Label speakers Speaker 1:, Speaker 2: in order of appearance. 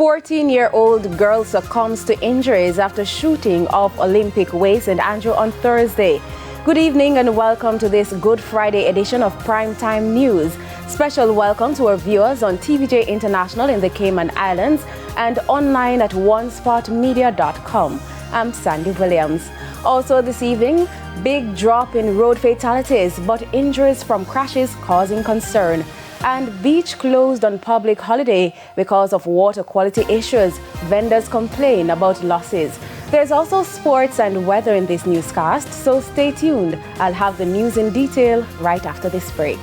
Speaker 1: 14-year-old girl succumbs to injuries after shooting off Olympic weights in Andrew on Thursday. Good evening and welcome to this Good Friday edition of Primetime News. Special welcome to our viewers on TVJ International in the Cayman Islands and online at onespotmedia.com. I'm Sandy Williams. Also this evening, big drop in road fatalities, but injuries from crashes causing concern. And beach closed on public holiday because of water quality issues. Vendors complain about losses. There's also sports and weather in this newscast, so stay tuned. I'll have the news in detail right after this break.